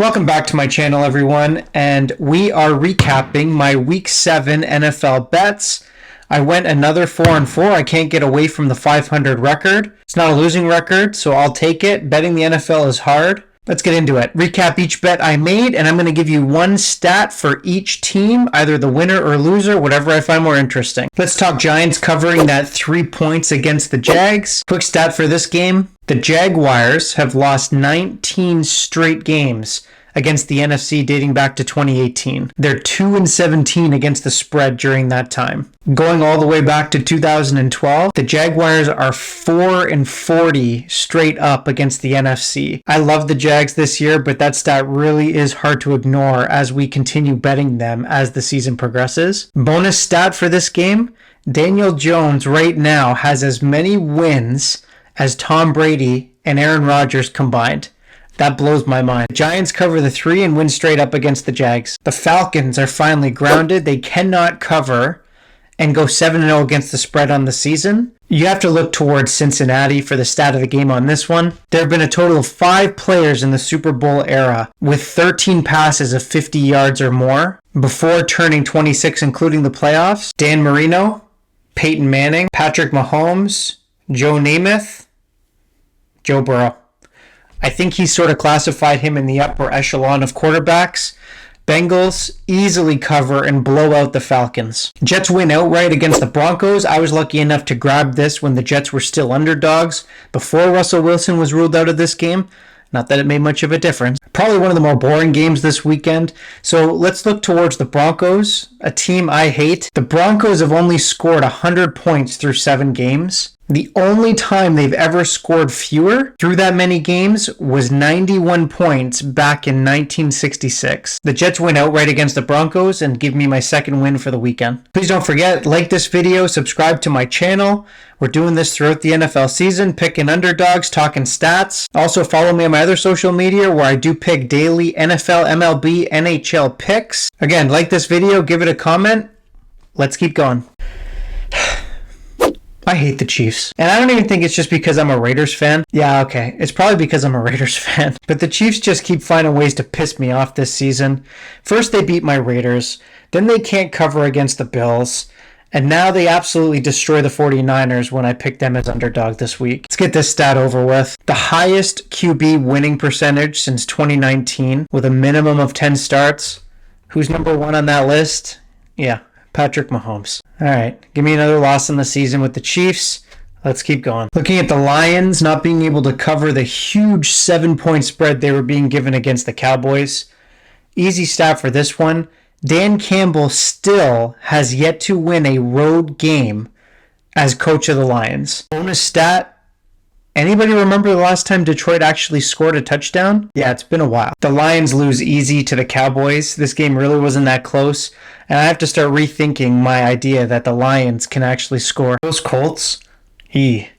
Welcome back to my channel, everyone, and we are recapping my Week 7 NFL bets. I went another 4-4. I can't get away from the 500 record. It's not a losing record, so I'll take it. Betting the NFL is hard. Let's get into it. Recap each bet I made, and I'm going to give you one stat for each team, either the winner or loser, whatever I find more interesting. Let's talk Giants covering that 3 points against the Jags. Quick stat for this game. The Jaguars have lost 19 straight games against the NFC dating back to 2018. They're 2-17 against the spread during that time. Going all the way back to 2012, the Jaguars are 4-40 straight up against the NFC. I love the Jags this year, but that stat really is hard to ignore as we continue betting them as the season progresses. Bonus stat for this game, Daniel Jones right now has as many wins as Tom Brady and Aaron Rodgers combined. That blows my mind. The Giants cover the 3 and win straight up against the Jags. The Falcons are finally grounded. They cannot cover and go 7-0 against the spread on the season. You have to look towards Cincinnati for the stat of the game on this one. There have been a total of 5 players in the Super Bowl era with 13 passes of 50 yards or more before turning 26, including the playoffs. Dan Marino, Peyton Manning, Patrick Mahomes, Joe Namath, Joe Burrow. I think he sort of classified him in the upper echelon of quarterbacks. Bengals easily cover and blow out the Falcons. Jets win outright against the Broncos. I was lucky enough to grab this when the Jets were still underdogs before Russell Wilson was ruled out of this game. Not that it made much of a difference. Probably one of the more boring games this weekend. So let's look towards the Broncos, a team I hate. The Broncos have only scored 100 points through 7 games. The only time they've ever scored fewer through that many games was 91 points back in 1966. The Jets win outright against the Broncos and give me my second win for the weekend. Please don't forget, like this video, subscribe to my channel. We're doing this throughout the NFL season, picking underdogs, talking stats. Also follow me on my other social media where I do pick daily NFL, MLB, NHL picks. Again, like this video, give it a comment. Let's keep going. I hate the Chiefs. And I don't even think it's just because I'm a Raiders fan. Yeah, okay. It's probably because I'm a Raiders fan. But the Chiefs just keep finding ways to piss me off this season. First, they beat my Raiders. Then they can't cover against the Bills. And now they absolutely destroy the 49ers when I pick them as underdog this week. Let's get this stat over with. The highest QB winning percentage since 2019 with a minimum of 10 starts. Who's number 1 on that list? Yeah, Patrick Mahomes. All right, give me another loss in the season with the Chiefs. Let's keep going. Looking at the Lions not being able to cover the huge 7-point spread they were being given against the Cowboys. Easy stat for this one. Dan Campbell still has yet to win a road game as coach of the Lions. Bonus stat. Anybody remember the last time Detroit actually scored a touchdown? Yeah, it's been a while. The Lions lose easy to the Cowboys. This game really wasn't that close. And I have to start rethinking my idea that the Lions can actually score. Those Colts, they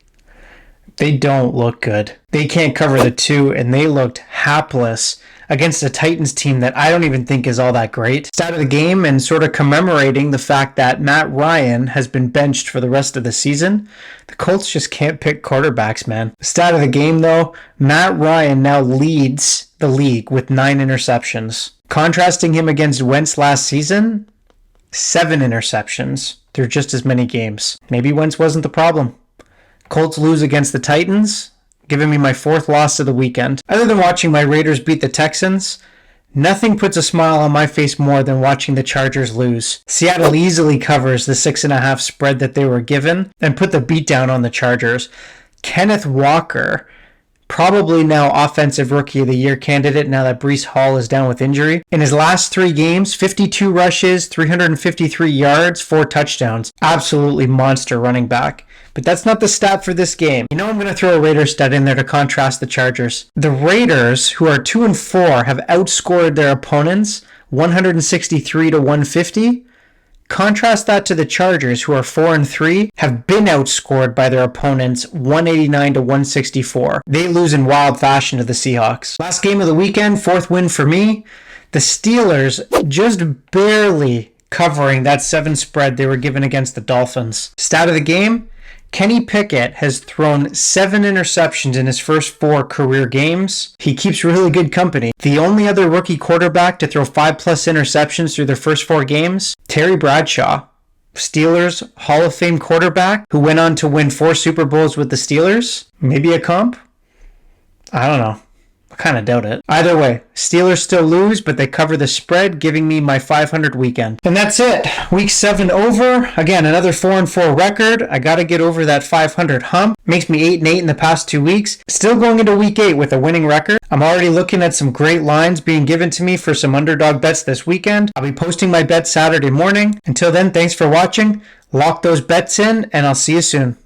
don't look good. They can't cover the 2, and they looked hapless against a Titans team that I don't even think is all that great. Stat of the game, and sort of commemorating the fact that Matt Ryan has been benched for the rest of the season. The Colts just can't pick quarterbacks, man. Stat of the game, though, Matt Ryan now leads the league with 9 interceptions. Contrasting him against Wentz last season, 7 interceptions through just as many games. Maybe Wentz wasn't the problem. Colts lose against the Titans, giving me my 4th loss of the weekend. Other than watching my Raiders beat the Texans, nothing puts a smile on my face more than watching the Chargers lose. Seattle easily covers the 6.5 spread that they were given and put the beat down on the Chargers. Kenneth Walker, probably now Offensive Rookie of the Year candidate now that Breece Hall is down with injury. In his last 3 games, 52 rushes, 353 yards, 4 touchdowns. Absolutely monster running back. But that's not the stat for this game. You know I'm going to throw a Raiders stat in there to contrast the Chargers. The Raiders, who are 2-4, have outscored their opponents 163-150. Contrast that to the Chargers, who are 4-3, have been outscored by their opponents 189-164. They lose in wild fashion to the Seahawks. Last game of the weekend, 4th win for me. The Steelers just barely covering that 7 spread they were given against the Dolphins. Stat of the game, Kenny Pickett has thrown 7 interceptions in his first 4 career games. He keeps really good company. The only other rookie quarterback to throw 5+ interceptions through their first 4 games, Terry Bradshaw, Steelers Hall of Fame quarterback who went on to win 4 Super Bowls with the Steelers. Maybe a comp? I don't know. I kind of doubt it. Either way, Steelers still lose, but they cover the spread, giving me my 500 weekend. And that's it. Week 7 over. Again, another 4-4 record. I got to get over that 500 hump. Makes me 8-8 in the past 2 weeks. Still going into week 8 with a winning record. I'm already looking at some great lines being given to me for some underdog bets this weekend. I'll be posting my bets Saturday morning. Until then, thanks for watching. Lock those bets in, and I'll see you soon.